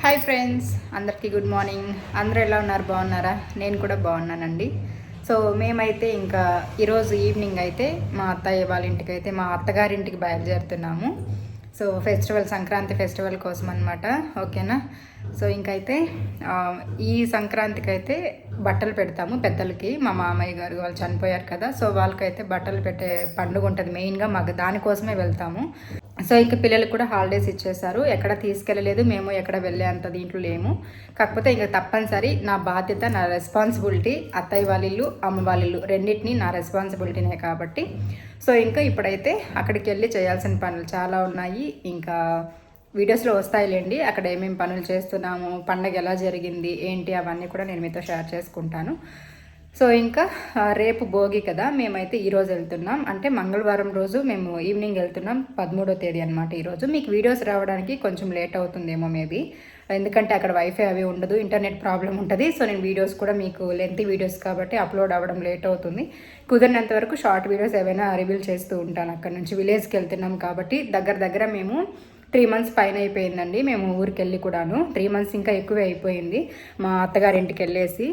Hi friends, అందరికీ good morning. అందరూ ఎలా ఉన్నారు? బాగున్నారా? నేను కూడా బాగున్నానండి. సో మేమైతే ఇంకా ఈరోజు ఈవినింగ్ అయితే మా అత్తయ్య వాళ్ళ ఇంటికి అయితే మా అత్తగారింటికి బయలుదేరుతున్నాము. సో సంక్రాంతి ఫెస్టివల్ కోసం అనమాట. ఓకేనా? సో ఇంకైతే ఈ సంక్రాంతికి అయితే బట్టలు పెడతాము పెద్దలకి. మా మామయ్య గారు వాళ్ళు చనిపోయారు కదా, సో వాళ్ళకైతే బట్టలు పెట్టే పండుగ ఉంటుంది మెయిన్గా. మాకు దానికోసమే వెళ్తాము. సో ఇంక పిల్లలకు కూడా హాలిడేస్ ఇచ్చేసారు. ఎక్కడ తీసుకెళ్ళలేదు, మేము ఎక్కడ వెళ్ళే అంత దీంట్లో లేము. కాకపోతే ఇంకా తప్పనిసరి నా బాధ్యత, నా రెస్పాన్సిబిలిటీ. అత్తయ్య వాళ్ళ ఇల్లు, అమ్మ వాళ్ళ ఇల్లు రెండింటినీ నా రెస్పాన్సిబిలిటీనే కాబట్టి సో ఇంకా ఇప్పుడైతే అక్కడికి వెళ్ళి చేయాల్సిన పనులు చాలా ఉన్నాయి. ఇంకా వీడియోస్లో వస్తాయిలేండి, అక్కడ ఏమేమి పనులు చేస్తున్నాము, పండగ ఎలా జరిగింది ఏంటి అవన్నీ కూడా నేను మీతో షేర్ చేసుకుంటాను. సో ఇంకా రేపు భోగి కదా, మేమైతే ఈరోజు వెళ్తున్నాం. అంటే మంగళవారం రోజు మేము ఈవినింగ్ వెళ్తున్నాం. 13వ తేదీ అనమాట ఈరోజు. మీకు వీడియోస్ రావడానికి కొంచెం లేట్ అవుతుందేమో మేబీ, ఎందుకంటే అక్కడ వైఫై అవి ఉండదు, ఇంటర్నెట్ ప్రాబ్లం ఉంటుంది. సో నేను వీడియోస్ కూడా మీకు లెంతీ వీడియోస్ కాబట్టి అప్లోడ్ అవ్వడం లేట్ అవుతుంది. కుదిరినంత వరకు షార్ట్ వీడియోస్ ఏవైనా రివీల్ చేస్తూ ఉంటాను. అక్కడ నుంచి విలేజ్కి వెళ్తున్నాం కాబట్టి దగ్గర మేము 3 months పైన అయిపోయిందండి మేము ఊరికి వెళ్ళి కూడాను. 3 months ఇంకా ఎక్కువే అయిపోయింది మా అత్తగారింటికి వెళ్ళేసి.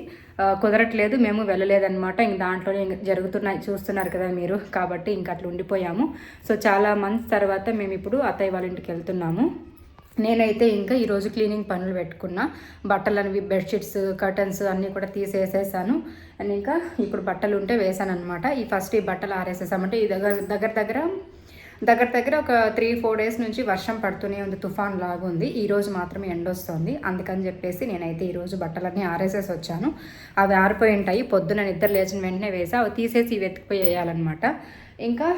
కుదరట్లేదు, మేము వెళ్ళలేదన్నమాట. ఇంక దాంట్లోనే జరుగుతున్నాయి, చూస్తున్నారు కదా మీరు. కాబట్టి ఇంక అట్లా ఉండిపోయాము. సో చాలా మంత్స్ తర్వాత మేము ఇప్పుడు అత్తయ్య వాళ్ళ ఇంటికి వెళ్తున్నాము. నేనైతే ఇంకా ఈరోజు క్లీనింగ్ పనులు పెట్టుకున్నా. బట్టలు బెడ్షీట్స్, కర్టన్స్ అన్నీ కూడా తీసేసేసాను. అండ్ ఇంకా ఇప్పుడు బట్టలు ఉంటే వేసాను అనమాట. ఈ బట్టలు ఆరేసేసామంటే ఈ దగ్గర ఒక 3-4 days నుంచి వర్షం పడుతూనే ఉంది, తుఫాన్ లాగా ఉంది. ఈరోజు మాత్రమే ఎండొస్తుంది. అందుకని చెప్పేసి నేనైతే ఈరోజు బట్టలన్నీ ఆరేసేసి వచ్చాను. అవి ఆరిపోయి ఉంటాయి, పొద్దున నిద్ర లేచిన వెంటనే వేసి అవి తీసేసి వెతికిపోయి వేయాలన్నమాట. ఇంకా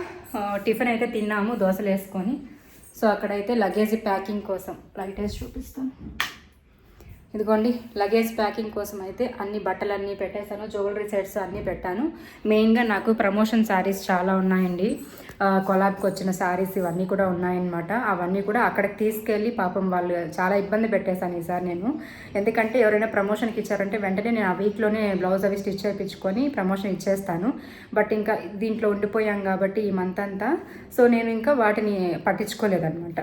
టిఫిన్ అయితే తిన్నాము దోశలు వేసుకొని. సో అక్కడైతే లగేజ్ ప్యాకింగ్ కోసం లైట్ వేసి చూపిస్తాను. ఇదిగోండి, లగేజ్ ప్యాకింగ్ కోసం అయితే అన్ని బట్టలన్నీ పెట్టేశాను, జ్యువెలరీ సెట్స్ అన్నీ పెట్టాను. మెయిన్గా నాకు ప్రమోషన్ శారీస్ చాలా ఉన్నాయండి, కొలాబ్కి వచ్చిన శారీస్ ఇవన్నీ కూడా ఉన్నాయన్నమాట. అవన్నీ కూడా అక్కడికి తీసుకెళ్ళి పాపం వాళ్ళు చాలా ఇబ్బంది పెట్టేశాను ఈసారి నేను. ఎందుకంటే ఎవరైనా ప్రమోషన్కి ఇచ్చారంటే వెంటనే నేను ఆ వీక్లోనే బ్లౌజ్ అవి స్టిచ్ చేయించుకొని ప్రమోషన్ ఇచ్చేస్తాను. బట్ ఇంకా దీంట్లో ఉండిపోయాం కాబట్టి ఈ మంత్ అంతా, సో నేను ఇంకా వాటిని పట్టించుకోలేదన్నమాట.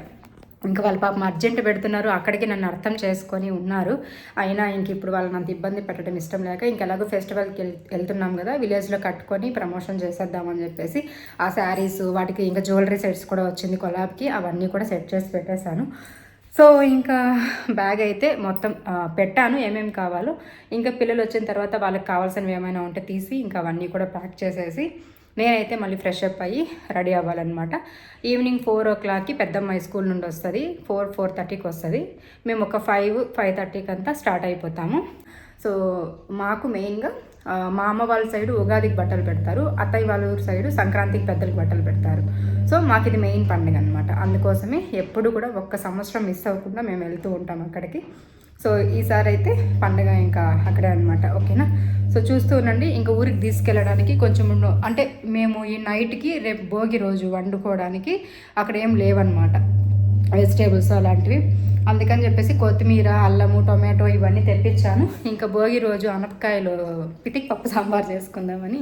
ఇంకా వాళ్ళ పాపం అర్జెంట్ పెడుతున్నారు, అక్కడికి నన్ను అర్థం చేసుకొని ఉన్నారు. అయినా ఇంక ఇప్పుడు వాళ్ళని అంత ఇబ్బంది పెట్టడం ఇష్టం లేక ఇంకెలాగో ఫెస్టివల్కి వెళ్తున్నాం కదా, విలేజ్లో కట్టుకొని ప్రమోషన్ చేసేద్దామని చెప్పేసి ఆ శారీస్, వాటికి ఇంకా జ్యువెలరీ సెట్స్ కూడా వచ్చింది కొలాబ్కి, అవన్నీ కూడా సెట్ చేసి పెట్టేశాను. సో ఇంకా బ్యాగ్ అయితే మొత్తం పెట్టాను ఏమేమి కావాలో. ఇంకా పిల్లలు వచ్చిన తర్వాత వాళ్ళకి కావాల్సినవి ఏమైనా ఉంటే తీసి ఇంకా అవన్నీ కూడా ప్యాక్ చేసేసి నేనైతే మళ్ళీ ఫ్రెష్ అప్ అయ్యి రెడీ అవ్వాలన్నమాట. ఈవినింగ్ 4 o'clockకి పెద్దమ్మాయి స్కూల్ నుండి వస్తుంది, 4-4:30కి వస్తుంది. మేము ఒక 5-5:30కి అంతా స్టార్ట్ అయిపోతాము. సో మాకు మెయిన్గా మా అమ్మ వాళ్ళ సైడు ఉగాదికి బట్టలు పెడతారు, అత్తయ్య వాళ్ళ ఊరు సైడు సంక్రాంతికి పెద్దలకు బట్టలు పెడతారు. సో మాకు ఇది మెయిన్ పండుగ అనమాట. అందుకోసమే ఎప్పుడు కూడా ఒక్క సంవత్సరం మిస్ అవ్వకుండా మేము వెళ్తూ ఉంటాం అక్కడికి. సో ఈసారి అయితే పండుగ ఇంకా అక్కడే అనమాట. ఓకేనా? సో చూస్తూ ఉండండి. ఇంకా ఊరికి తీసుకెళ్ళడానికి కొంచెం అంటే మేము ఈ నైట్కి రేపు భోగి రోజు వండుకోవడానికి అక్కడ ఏం లేవన్నమాట వెజిటేబుల్స్ అలాంటివి. అందుకని చెప్పేసి కొత్తిమీర, అల్లము, టొమాటో ఇవన్నీ తెప్పించాను. ఇంకా భోగి రోజు అనపకాయలు పితికి పప్పు సాంబార్ చేసుకుందామని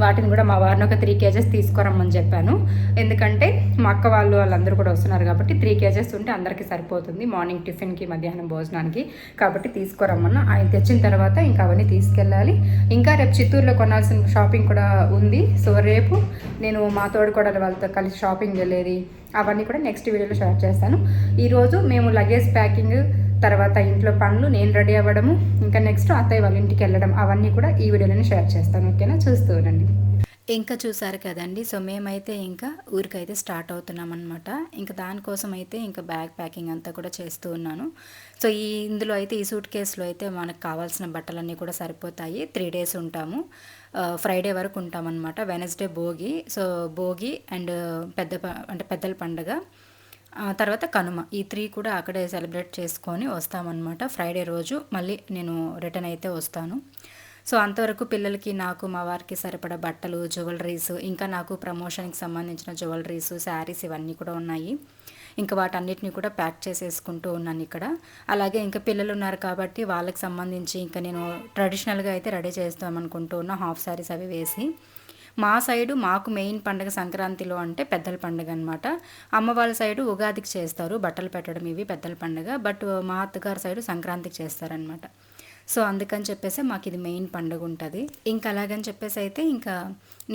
వాటిని కూడా మా వారిని ఒక 3 kgs తీసుకురమ్మని చెప్పాను. ఎందుకంటే మా అక్క వాళ్ళందరూ కూడా వస్తున్నారు కాబట్టి 3 kgs ఉంటే అందరికీ సరిపోతుంది మార్నింగ్ టిఫిన్కి, మధ్యాహ్నం భోజనానికి. కాబట్టి తీసుకురమ్మన్న. ఆయన తెచ్చిన తర్వాత ఇంకా అవన్నీ తీసుకెళ్ళాలి. ఇంకా రేపు చిత్తూరులో కొనాల్సిన షాపింగ్ కూడా ఉంది. సో రేపు నేను మా తోడుకోడలు వాళ్ళతో కలిసి షాపింగ్ వెళ్ళేది అవన్నీ కూడా నెక్స్ట్ వీడియోలో షేర్ చేస్తాను. ఈరోజు మేము లగేజ్ ప్యాకింగ్, తర్వాత ఇంట్లో పనులు, నేను రెడీ అవ్వడము, ఇంకా నెక్స్ట్ అత్తయ్య వాళ్ళ ఇంటికి వెళ్ళడం అవన్నీ కూడా ఈ వీడియోలోనే షేర్ చేస్తాను. ఓకేనా? చూస్తూ ఉండండి. ఇంకా చూసారు కదండి. సో మేమైతే ఇంకా ఊరికైతే స్టార్ట్ అవుతున్నాం అనమాట. ఇంకా దానికోసం అయితే ఇంకా బ్యాగ్ ప్యాకింగ్ అంతా కూడా చేస్తూ ఉన్నాను. సో ఇందులో అయితే ఈ సూట్ కేసులో అయితే మనకు కావాల్సిన బట్టలన్నీ కూడా సరిపోతాయి. 3 days ఉంటాము. ఫ్రైడే వరకు ఉంటామన్నమాట. Wednesday Bhogi. So Bhogi and పెద్దల పండుగ, తర్వాత కనుమ, ఈ 3 కూడా అక్కడే సెలబ్రేట్ చేసుకొని వస్తామన్నమాట. ఫ్రైడే రోజు మళ్ళీ నేను రిటర్న్ అయితే వస్తాను. సో అంతవరకు పిల్లలకి, నాకు, మా వారికి సరిపడా బట్టలు, జ్యువెలరీస్, ఇంకా నాకు ప్రమోషన్కి సంబంధించిన జ్యువెలరీస్, శారీస్ ఇవన్నీ కూడా ఉన్నాయి. ఇంకా వాటన్నిటిని కూడా ప్యాక్ చేసేసుకుంటూ ఉన్నాను ఇక్కడ. అలాగే ఇంకా పిల్లలు ఉన్నారు కాబట్టి వాళ్ళకి సంబంధించి ఇంకా నేను ట్రెడిషనల్గా అయితే రెడీ చేస్తామనుకుంటూ ఉన్న హాఫ్ శారీస్ అవి వేసి మా సైడు మాకు మెయిన్ పండుగ సంక్రాంతిలో అంటే పెద్దల పండుగ అనమాట. అమ్మ వాళ్ళ సైడు ఉగాదికి చేస్తారు బట్టలు పెట్టడం ఇవి పెద్దల పండుగ. బట్ మా అత్తగారి సైడు సంక్రాంతికి చేస్తారనమాట. సో అందుకని చెప్పేసి మాకు ఇది మెయిన్ పండుగ ఉంటుంది. ఇంకా అలాగని చెప్పేసి అయితే ఇంకా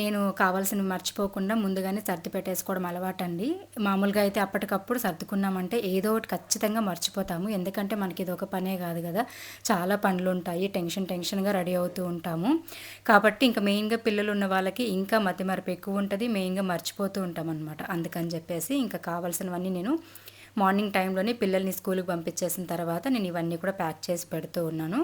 నేను కావాల్సినవి మర్చిపోకుండా ముందుగానే సర్ది పెట్టేసుకోవడం అలవాటండి. మామూలుగా అయితే అప్పటికప్పుడు సర్దుకున్నామంటే ఏదో ఒకటి ఖచ్చితంగా మర్చిపోతాము. ఎందుకంటే మనకి ఇది ఒక పనే కాదు కదా, చాలా పనులు ఉంటాయి, టెన్షన్గా రెడీ అవుతూ ఉంటాము. కాబట్టి ఇంకా మెయిన్గా పిల్లలు ఉన్న వాళ్ళకి ఇంకా మతిమరుపు ఎక్కువ ఉంటుంది, మెయిన్గా మర్చిపోతూ ఉంటాం అనమాట. అందుకని చెప్పేసి ఇంకా కావాల్సినవన్నీ నేను మార్నింగ్ టైంలోనే పిల్లల్ని స్కూల్కి పంపించేసిన తర్వాత నేను ఇవన్నీ కూడా ప్యాక్ చేసి పెడుతూ ఉన్నాను.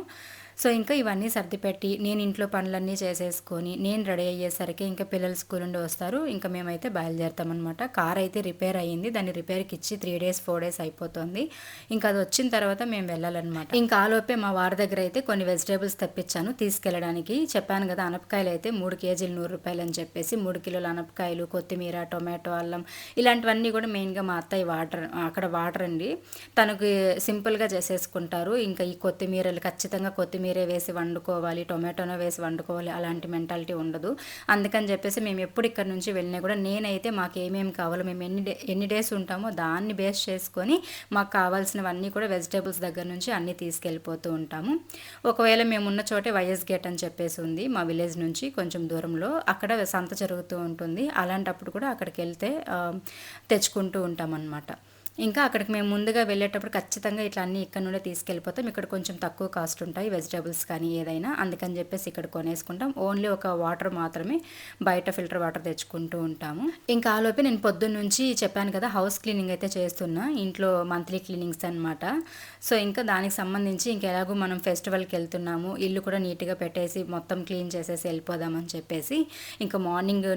సో ఇంకా ఇవన్నీ సర్దిపెట్టి నేను ఇంట్లో పనులన్నీ చేసేసుకొని నేను రెడీ అయ్యేసరికి ఇంకా పిల్లలు స్కూల్ నుండి వస్తారు. ఇంకా మేమైతే బయలుదేరుతామన్నమాట. కార్ అయితే రిపేర్ అయ్యింది, దాన్ని రిపేర్కి ఇచ్చి 3 days 4 days అయిపోతుంది. ఇంకా అది వచ్చిన తర్వాత మేము వెళ్ళాలన్నమాట. ఇంకా ఆలోపే మా వారి దగ్గర అయితే కొన్ని వెజిటేబుల్స్ తెప్పించాను తీసుకెళ్ళడానికి. చెప్పాను కదా అనపకాయలు అయితే 3 kgs 100 రూపాయలు అని చెప్పేసి 3 కిలోల అనపకాయలు, కొత్తిమీర, టొమాటో, అల్లం ఇలాంటివన్నీ కూడా మెయిన్గా మా అత్తయ్య అక్కడ వాటర్ అండి. తనకి సింపుల్గా చేసేసుకుంటారు. ఇంకా ఈ కొత్తిమీరలు ఖచ్చితంగా కొత్తిమీరే వేసి వండుకోవాలి, టొమాటోనో వేసి వండుకోవాలి అలాంటి మెంటాలిటీ ఉండదు. అందుకని చెప్పేసి మేము ఎప్పుడు ఇక్కడ నుంచి వెళ్ళినా కూడా నేనైతే మాకు ఏమేమి కావాలో మేము ఎన్ని డేస్ ఉంటామో దాన్ని బేస్ చేసుకొని మాకు కావాల్సినవన్నీ కూడా వెజిటేబుల్స్ దగ్గర నుంచి అన్నీ తీసుకెళ్ళిపోతూ ఉంటాము. ఒకవేళ మేము ఉన్న చోటే వైఎస్ గేట్ అని చెప్పేసి ఉంది మా విలేజ్ నుంచి కొంచెం దూరంలో, అక్కడ సంత జరుగుతూ ఉంటుంది. అలాంటప్పుడు కూడా అక్కడికి వెళ్తే తెచ్చుకుంటూ ఉంటాం అన్నమాట. ఇంకా అక్కడికి మేము ముందుగా వెళ్ళేటప్పుడు ఖచ్చితంగా ఇట్లా అన్నీ ఇక్కడ నుండే తీసుకెళ్ళిపోతాం. ఇక్కడ కొంచెం తక్కువ కాస్ట్ ఉంటాయి వెజిటేబుల్స్ కానీ ఏదైనా, అందుకని చెప్పేసి ఇక్కడ కొనేసుకుంటాం. ఓన్లీ ఒక వాటర్ మాత్రమే బయట ఫిల్టర్ వాటర్ తెచ్చుకుంటూ ఉంటాము. ఇంకా ఆలోపే నేను పొద్దున్న నుంచి చెప్పాను కదా హౌస్ క్లీనింగ్ అయితే చేస్తున్నా, ఇంట్లో మంత్లీ క్లీనింగ్స్ అనమాట. సో ఇంకా దానికి సంబంధించి ఇంకా ఎలాగో మనం ఫెస్టివల్కి వెళ్తున్నాము, ఇల్లు కూడా నీట్గా పెట్టేసి మొత్తం క్లీన్ చేసేసి వెళ్ళిపోదామని చెప్పేసి ఇంకా మార్నింగ్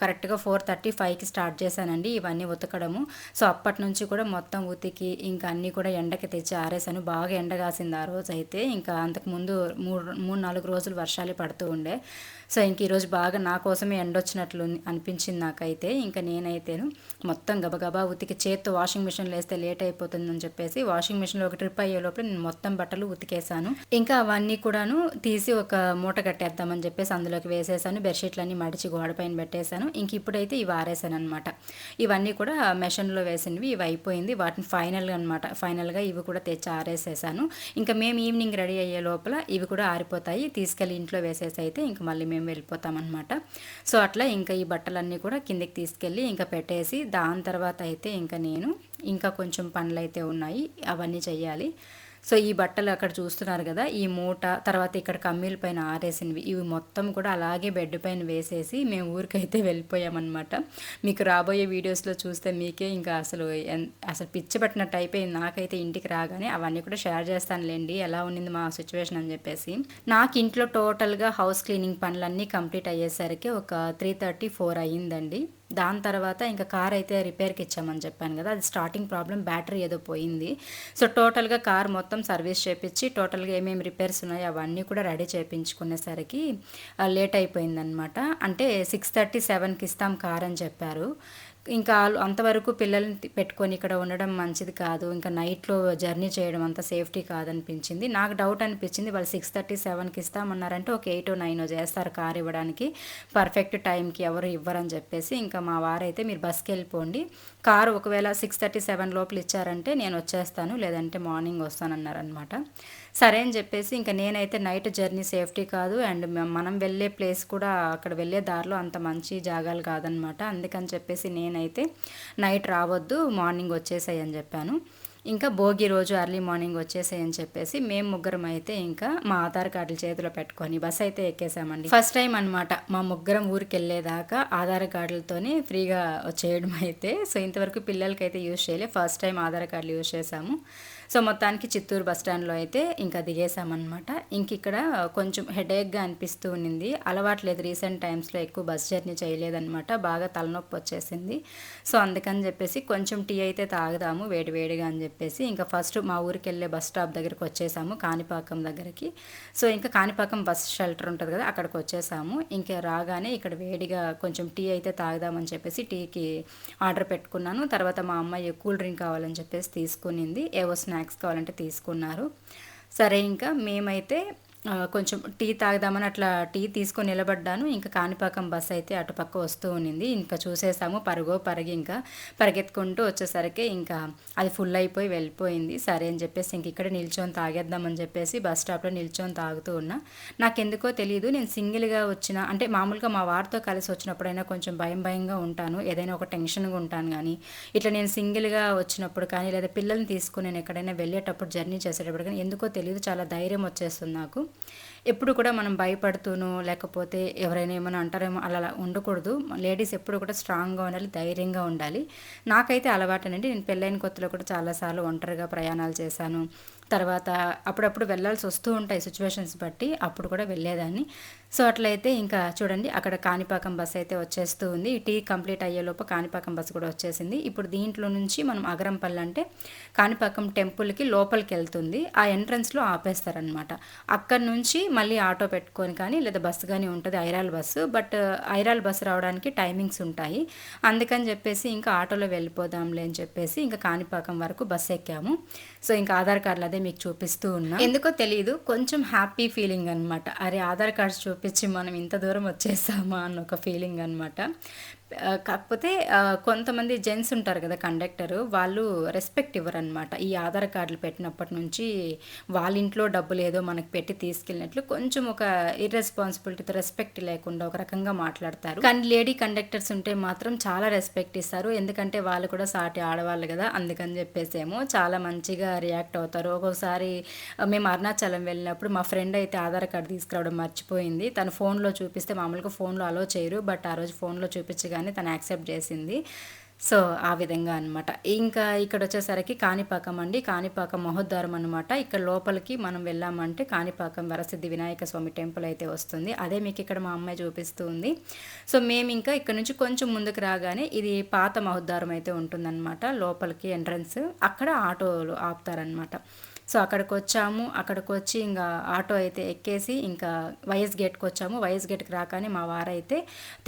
కరెక్ట్గా 4:35కి స్టార్ట్ చేశానండి ఇవన్నీ ఉతకడము. సో అప్పటి నుంచి కూడా మొత్తం ఉతికి ఇంకా అన్నీ కూడా ఎండకి తెచ్చి ఆరేసాను. బాగా ఎండ కాసింది ఆ రోజు అయితే. ఇంకా అంతకుముందు 3-4 రోజులు వర్షాలు పడుతూ ఉండే. సో ఇంక ఈరోజు బాగా నా కోసమే ఎండ వచ్చినట్లు అనిపించింది నాకైతే. ఇంకా నేనైతేను మొత్తం గబగబా ఉతికి చేత్తో వాషింగ్ మిషన్లో వేస్తే లేట్ అయిపోతుందని చెప్పేసి వాషింగ్ మిషన్లో ఒక ట్రిప్ అయ్యే లోపల నేను మొత్తం బట్టలు ఉతికేసాను. ఇంకా అవన్నీ కూడాను తీసి ఒక మూట కట్టేద్దామని చెప్పేసి అందులోకి వేసేసాను. బెడ్షీట్లన్నీ మడిచి గోడ పైన పెట్టేశాను. ఇంక ఇప్పుడైతే ఇవి ఆరేసాను అనమాట. ఇవన్నీ కూడా మెషిన్లో వేసినవి, ఇవి అయిపోయింది. వాటిని ఫైనల్గా ఇవి కూడా తెచ్చి ఆరేసేసాను. ఇంకా మేము ఈవినింగ్ రెడీ అయ్యే లోపల ఇవి కూడా ఆరిపోతాయి. తీసుకెళ్ళి ఇంట్లో వేసేసి అయితే ఇంకా మళ్ళీ మేము వెళ్ళిపోతామన్నమాట. సో అట్లా ఇంకా ఈ బట్టలన్నీ కూడా కిందకి తీసుకెళ్ళి ఇంకా పెట్టేసి దాని తర్వాత అయితే ఇంకా నేను ఇంకా కొంచెం పనులు అయితే ఉన్నాయి, అవన్నీ చెయ్యాలి. సో ఈ బట్టలు అక్కడ చూస్తున్నారు కదా, ఈ మూట తర్వాత ఇక్కడ కమ్మీల పైన ఆరేసినవి ఇవి మొత్తం కూడా అలాగే బెడ్ పైన వేసేసి మేము ఊరికైతే వెళ్ళిపోయామన్నమాట. మీకు రాబోయే వీడియోస్లో చూస్తే మీకే ఇంకా అసలు పిచ్చి పట్టినట్టు అయిపోయింది నాకైతే. ఇంటికి రాగానే అవన్నీ కూడా షేర్ చేస్తానులేండి ఎలా ఉన్నింది మా సిచ్యువేషన్ అని చెప్పేసి. నాకు ఇంట్లో టోటల్గా హౌస్ క్లీనింగ్ పనులన్నీ కంప్లీట్ అయ్యేసరికి ఒక 3:30-4 అయ్యిందండి. దాని తర్వాత ఇంకా కార్ అయితే రిపేర్కి ఇచ్చామని చెప్పాను కదా, అది స్టార్టింగ్ ప్రాబ్లం, బ్యాటరీ ఏదో పోయింది. సో టోటల్గా కార్ మొత్తం సర్వీస్ చేయించి టోటల్గా ఏమేమి రిపేర్స్ ఉన్నాయో అవన్నీ కూడా రెడీ చేయించుకునేసరికి లేట్ అయిపోయిందనమాట. అంటే 6:30-7కి ఇస్తాం కార్ అని చెప్పారు. ఇంకా అంతవరకు పిల్లల్ని పెట్టుకొని ఇక్కడ ఉండడం మంచిది కాదు, ఇంకా నైట్లో జర్నీ చేయడం అంత సేఫ్టీ కాదనిపించింది. నాకు డౌట్ అనిపించింది, వాళ్ళు 6:30-7కి ఇస్తామన్నారంటే ఒక 8-9 చేస్తారు కార్ ఇవ్వడానికి, పర్ఫెక్ట్ టైంకి ఎవరు ఇవ్వరని చెప్పేసి ఇంకా మా వారైతే మీరు బస్కి వెళ్ళిపోండి, కారు ఒకవేళ 6:30-7 లోపల ఇచ్చారంటే నేను వచ్చేస్తాను, లేదంటే మార్నింగ్ వస్తానన్నారనమాట. సరే అని చెప్పేసి ఇంకా నేనైతే నైట్ జర్నీ సేఫ్టీ కాదు, అండ్ మనం వెళ్ళే ప్లేస్ కూడా అక్కడ వెళ్ళే దారిలో అంత మంచి జాగాలు కాదనమాట. అందుకని చెప్పేసి నేనైతే నైట్ రావద్దు, మార్నింగ్ వచ్చేసాయి అని చెప్పాను. ఇంకా భోగి రోజు ఎర్లీ మార్నింగ్ వచ్చేసాయని చెప్పేసి మేము ముగ్గురం అయితే ఇంకా మా ఆధార్ కార్డులు చేతిలో పెట్టుకొని బస్ అయితే ఎక్కేసామండి. ఫస్ట్ టైం అనమాట మా ముగ్గురం ఊరికి వెళ్ళేదాకా ఆధార్ కార్డులతోనే ఫ్రీగా చేయడం అయితే. సో ఇంతవరకు పిల్లలకైతే యూజ్ చేయలే, ఫస్ట్ టైం ఆధార్ కార్డులు యూజ్ చేసాము. సో మొత్తానికి చిత్తూరు బస్ స్టాండ్లో అయితే ఇంకా దిగేసామన్నమాట. ఇంక ఇక్కడ కొంచెం హెడేక్గా అనిపిస్తూ ఉన్నింది, అలవాట్లేదు, రీసెంట్ టైమ్స్లో ఎక్కువ బస్ జర్నీ చేయలేదన్నమాట, బాగా తలనొప్పి వచ్చేసింది. సో అందుకని చెప్పేసి కొంచెం టీ అయితే తాగుదాము వేడివేడిగా అని చెప్పేసి ఇంకా ఫస్ట్ మా ఊరికి వెళ్ళే బస్ స్టాప్ దగ్గరికి వచ్చేసాము, కాణిపాకం దగ్గరికి. సో ఇంకా కాణిపాకం బస్ షెల్టర్ ఉంటుంది కదా, అక్కడికి వచ్చేసాము. ఇంకా రాగానే ఇక్కడ వేడిగా కొంచెం టీ అయితే తాగుదామని చెప్పేసి టీకి ఆర్డర్ పెట్టుకున్నాను. తర్వాత మా అమ్మాయి కూల్ డ్రింక్ కావాలని చెప్పేసి తీసుకునింది, ఏవో స్నాక్స్ కావాలంటే తీసుకున్నారు. సరే ఇంకా మేమైతే కొంచెం టీ తాగుదామని అట్లా టీ తీసుకొని నిలబడ్డాను. ఇంకా కాణిపాకం బస్ అయితే అటుపక్క వస్తూ ఉన్నింది. ఇంకా చూసేసాము పరిగి ఇంకా పరిగెత్తుకుంటూ వచ్చేసరికి ఇంకా అది ఫుల్ అయిపోయి వెళ్ళిపోయింది. సరే అని చెప్పేసి ఇంక ఇక్కడ నిల్చొని తాగేద్దామని చెప్పేసి బస్ స్టాప్లో నిల్చొని తాగుతూ ఉన్నా. నాకెందుకో తెలియదు, నేను సింగిల్గా వచ్చిన అంటే మామూలుగా మా వారితో కలిసి వచ్చినప్పుడైనా కొంచెం భయంగా ఉంటాను, ఏదైనా ఒక టెన్షన్గా ఉంటాను. కానీ ఇట్లా నేను సింగిల్గా వచ్చినప్పుడు కానీ లేదా పిల్లల్ని తీసుకుని నేను ఎక్కడైనా వెళ్ళేటప్పుడు జర్నీ చేసేటప్పుడు కానీ ఎందుకో తెలియదు, చాలా ధైర్యం వచ్చేస్తుంది నాకు. ఎప్పుడు కూడా మనం భయపడుతూనో లేకపోతే ఎవరైనా ఏమైనా అంటారేమో అలా ఉండకూడదు. లేడీస్ ఎప్పుడు కూడా స్ట్రాంగ్గా ఉండాలి, ధైర్యంగా ఉండాలి. నాకైతే అలవాటేనండి. నేను పెళ్ళైన కొత్తలో కూడా చాలాసార్లు ఒంటరిగా ప్రయాణాలు చేశాను. తర్వాత అప్పుడప్పుడు వెళ్ళాల్సి వస్తూ ఉంటాయి సిచ్యువేషన్స్ బట్టి, అప్పుడు కూడా వెళ్ళేదాన్ని. సో అట్లయితే ఇంకా చూడండి అక్కడ కాణిపాకం బస్ అయితే వచ్చేస్తూ ఉంది. టీ కంప్లీట్ అయ్యేలోపు కాణిపాకం బస్సు కూడా వచ్చేసింది. ఇప్పుడు దీంట్లో నుంచి మనం అగరంపల్లి అంటే కాణిపాకం టెంపుల్కి లోపలికి వెళ్తుంది. ఆ ఎంట్రన్స్లో ఆపేస్తారనమాట. అక్కడ నుంచి మళ్ళీ ఆటో పెట్టుకొని కానీ లేదా బస్సు కానీ ఉంటుంది, ఐరాల్ బస్సు. బట్ ఐరాల్ బస్సు రావడానికి టైమింగ్స్ ఉంటాయి. అందుకని చెప్పేసి ఇంకా ఆటోలో వెళ్ళిపోదాంలే అని చెప్పేసి ఇంకా కాణిపాకం వరకు బస్సు ఎక్కాము. సో ఇంకా ఆధార్ కార్డులు అదే మీకు చూపిస్తూ ఉన్నా. ఎందుకో తెలియదు, కొంచెం హ్యాపీ ఫీలింగ్ అనమాట. అరే ఆధార్ కార్డ్స్ చూపించి మనం ఇంత దూరం వచ్చేసామా అన్న ఒక ఫీలింగ్ అనమాట. కాకపోతే కొంతమంది జెంట్స్ ఉంటారు కదా కండక్టరు, వాళ్ళు రెస్పెక్ట్ ఇవ్వరనమాట. ఈ ఆధార్ కార్డులు పెట్టినప్పటి నుంచి వాళ్ళ ఇంట్లో డబ్బులు ఏదో మనకు పెట్టి తీసుకెళ్ళినట్లు కొంచెం ఒక ఇర్రెస్పాన్సిబిలిటీతో రెస్పెక్ట్ లేకుండా ఒక రకంగా మాట్లాడతారు. కానీ లేడీ కండక్టర్స్ ఉంటే మాత్రం చాలా రెస్పెక్ట్ ఇస్తారు, ఎందుకంటే వాళ్ళు కూడా సాటి ఆడవాళ్ళు కదా, అందుకని చెప్పేసేమో చాలా మంచిగా రియాక్ట్ అవుతారు. ఒక్కొక్కసారి మేము అరుణాచలం వెళ్ళినప్పుడు మా ఫ్రెండ్ అయితే ఆధార్ కార్డు తీసుకురావడం మర్చిపోయింది. తన ఫోన్లో చూపిస్తే మామూలుగా ఫోన్లో అలో చేయరు, బట్ ఆ రోజు ఫోన్లో చూపించగా కానీ తను యాక్సెప్ట్ చేసింది. సో ఆ విధంగా అనమాట. ఇంకా ఇక్కడ వచ్చేసరికి కాణిపాకం అండి, కాణిపాకం మహోద్వారం అనమాట. ఇక్కడ లోపలికి మనం వెళ్ళామంటే కాణిపాకం వరసిద్ధి వినాయక స్వామి టెంపుల్ అయితే వస్తుంది. అదే మీకు ఇక్కడ మా అమ్మాయి చూపిస్తూ ఉంది. సో మేము ఇంకా ఇక్కడ నుంచి కొంచెం ముందుకు రాగానే ఇది పాత మహోద్వారం అయితే ఉంటుందన్నమాట. లోపలికి ఎంట్రన్స్ అక్కడ ఆటోలు ఆపుతారనమాట. సో అక్కడికి వచ్చాము. అక్కడికి వచ్చి ఇంకా ఆటో అయితే ఎక్కేసి ఇంకా వైఎస్ గేట్కి వచ్చాము. వైఎస్ గేట్కి రాగానే మా వారైతే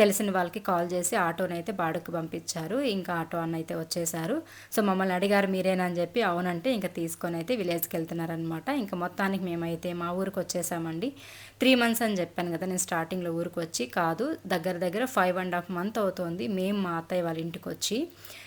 తెలిసిన వాళ్ళకి కాల్ చేసి ఆటోనైతే బాడుకు పంపించారు. ఇంకా ఆటో అన్న అయితే వచ్చేసారు. సో మమ్మల్ని అడిగారు మీరేనా అని చెప్పి అవునంటే ఇంకా తీసుకొని అయితే విలేజ్కి వెళ్తున్నారనమాట. ఇంకా మొత్తానికి మేమైతే మా ఊరికి వచ్చేసామండి. 3 months అని చెప్పాను కదా నేను స్టార్టింగ్లో ఊరికి వచ్చి, కాదు దగ్గర 5.5 months అవుతుంది మేము మా అత్తయ్య వాళ్ళ ఇంటికి వచ్చి.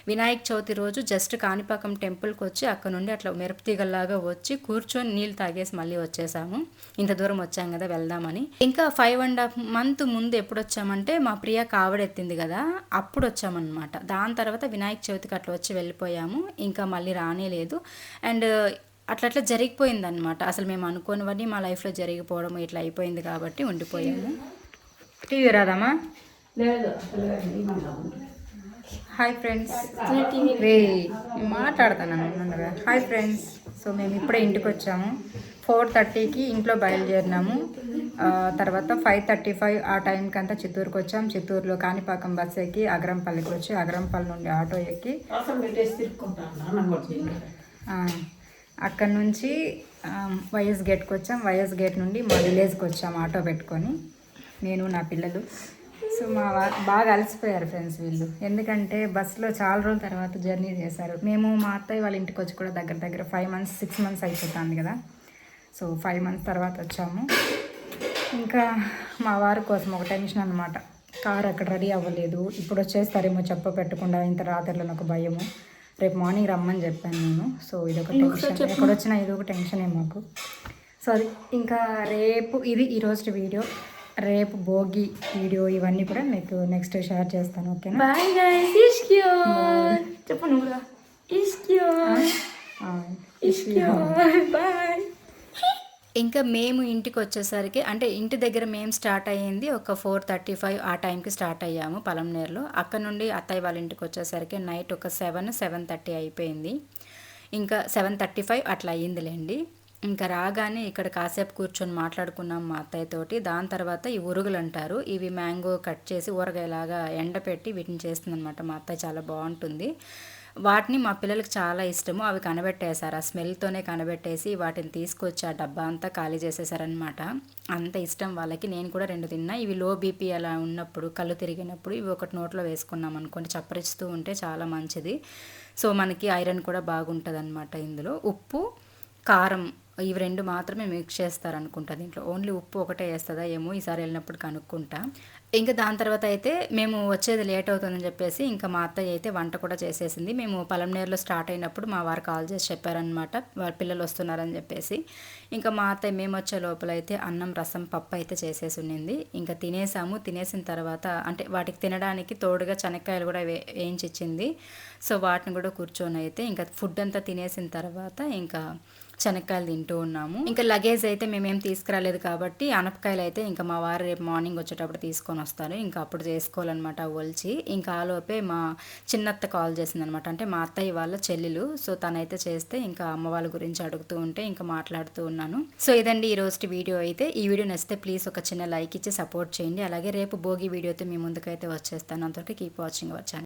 వినాయక చవితి రోజు జస్ట్ కాణిపాకం టెంపుల్కి వచ్చి అక్కడ నుండి అట్లా మెరుపుతీగల్లాగా వచ్చి కూర్చొని నీళ్ళు తాగేసి మళ్ళీ వచ్చేసాము. ఇంత దూరం వచ్చాం కదా వెళ్దామని. ఇంకా 5.5 months ముందు ఎప్పుడు వచ్చామంటే మా ప్రియ కావడెత్తింది కదా అప్పుడు వచ్చామన్నమాట. దాని తర్వాత వినాయక చవితికి అట్లా వచ్చి వెళ్ళిపోయాము. ఇంకా మళ్ళీ రానేలేదు. అండ్ అట్లా జరిగిపోయిందనమాట. అసలు మేము అనుకోనివన్నీ మా లైఫ్లో జరిగిపోవడం ఇట్లా అయిపోయింది కాబట్టి ఉండిపోయాము. టీవీ రాదమ్మా? హాయ్ ఫ్రెండ్స్, మాట్లాడతాను. హాయ్ ఫ్రెండ్స్, సో మేము ఇప్పుడే ఇంటికి వచ్చాము. 4:30కి ఇంట్లో బయలుదేరినాము. తర్వాత 5:35 ఆ టైంకి అంతా చిత్తూరుకి వచ్చాము. చిత్తూరులో కాణిపాకం బస్ ఎక్కి అగరంపల్లికి వచ్చి అగరంపల్లి నుండి ఆటో ఎక్కి అక్కడ నుంచి వైఎస్ గేట్కి వచ్చాం. వైఎస్ గేట్ నుండి మా విలేజ్కి వచ్చాము ఆటో పెట్టుకొని, నేను నా పిల్లలు. సో మా బాగా అలసిపోయారు ఫ్రెండ్స్ వీళ్ళు, ఎందుకంటే బస్సులో చాలా రోజుల తర్వాత జర్నీ చేశారు. మేము మా అత్తయ్య వాళ్ళ ఇంటికి వచ్చి కూడా దగ్గర 5 months 6 months అయిపోతుంది కదా. సో 5 months తర్వాత వచ్చాము. ఇంకా మా వారి కోసం ఒక టెన్షన్ అనమాట. కారు అక్కడ రెడీ అవ్వలేదు, ఇప్పుడు వచ్చేస్తారేమో చెప్ప పెట్టకుండా, ఇంత రాత్రిలో నాకు భయము. రేపు మార్నింగ్ రమ్మని చెప్పాను నేను. సో ఇదొక టెన్షన్, ఎక్కడొచ్చినా ఇదొక టెన్షనే మాకు. సో అది ఇంకా రేపు ఇది ఈరోజు వీడియో. రేపు భోగి వీడియో ఇవన్నీ కూడా మీకు నెక్స్ట్ షేర్ చేస్తాను. ఓకేనా? Bye guys. ఇష్క్యూర్ చెప్పు నువ్వు కూడా. ఇష్క్యూర్ బాయ్. ఇంకా మేము ఇంటికి వచ్చేసరికి అంటే ఇంటి దగ్గర మేము స్టార్ట్ అయ్యింది ఒక 4:35 ఆ టైంకి స్టార్ట్ అయ్యాము పలంనేరులో. అక్కడ నుండి అత్తయ్య వాళ్ళ ఇంటికి వచ్చేసరికి నైట్ ఒక 7:30 అయిపోయింది. ఇంకా 7:35 అట్లా అయ్యిందిలేండి. ఇంకా రాగానే ఇక్కడ కాసేపు కూర్చొని మాట్లాడుకున్నాం మా అత్తయ్యతోటి. దాని తర్వాత ఈ ఉరుగులు అంటారు, ఇవి మ్యాంగో కట్ చేసి ఊరగాయలాగా ఎండపెట్టి వీటిని చేస్తుంది అనమాట మా అత్తయ్య. చాలా బాగుంటుంది. వాటిని మా పిల్లలకి చాలా ఇష్టము. అవి కనబెట్టేశారు, ఆ స్మెల్తోనే కనబెట్టేసి వాటిని తీసుకొచ్చి ఆ డబ్బా అంతా ఖాళీ చేసేసారనమాట. అంత ఇష్టం వాళ్ళకి. నేను కూడా 2 తిన్నా. ఇవి లో బీపీ అలా ఉన్నప్పుడు, కళ్ళు తిరిగినప్పుడు ఇవి ఒకటి నోట్లో వేసుకున్నాం అనుకోండి, చప్పరిస్తూ ఉంటే చాలా మంచిది. సో మనకి ఐరన్ కూడా బాగుంటుంది అనమాట. ఇందులో ఉప్పు కారం ఇవి రెండు మాత్రమే మిక్స్ చేస్తారనుకుంటా దీంట్లో. ఓన్లీ ఉప్పు ఒకటే వేస్తుందా ఏమో, ఈసారి వెళ్ళినప్పుడు కనుక్కుంటా. ఇంకా దాని తర్వాత అయితే మేము వచ్చేది లేట్ అవుతుందని చెప్పేసి ఇంకా మా అత్తయ్య అయితే వంట కూడా చేసేసింది. మేము పలంనేరులో స్టార్ట్ అయినప్పుడు మా వారు కాల్ చేసి చెప్పారనమాట వాళ్ళ పిల్లలు వస్తున్నారని చెప్పేసి. ఇంకా మా అత్తయ్య మేము వచ్చే లోపల అయితే అన్నం, రసం, పప్పు అయితే చేసేసి ఉన్నింది. ఇంకా తినేసాము. తినేసిన తర్వాత అంటే వాటికి తినడానికి తోడుగా శనక్కాయలు కూడా వేయించి ఇచ్చింది. సో వాటిని కూడా కూర్చొని అయితే ఇంకా ఫుడ్ అంతా తినేసిన తర్వాత ఇంకా శనక్కాయలు తింటూ ఉన్నాము. ఇంకా లగేజ్ అయితే మేమేం తీసుకురాలేదు కాబట్టి అనపకాయలు అయితే ఇంకా మా వారు రేపు మార్నింగ్ వచ్చేటప్పుడు తీసుకొని వస్తారు. ఇంకా అప్పుడు చేసుకోవాలన్నమాట ఒలిచి. ఇంకా ఆలోపే మా చిన్నత్త కాల్ చేసింది అనమాట. అంటే మా అత్తయ్య వాళ్ళ చెల్లెలు. సో తనైతే చేస్తే ఇంకా అమ్మ వాళ్ళ గురించి అడుగుతూ ఉంటే ఇంకా మాట్లాడుతూ ఉన్నాను. సో ఇదండి ఈ రోజు వీడియో అయితే. ఈ వీడియో నచ్చితే ప్లీజ్ ఒక చిన్న లైక్ ఇచ్చి సపోర్ట్ చేయండి. అలాగే రేపు భోగి వీడియోతో మీ ముందుకైతే వచ్చేస్తాను. అంతవరకు కీప్ వాచింగ్ అవర్ ఛానల్.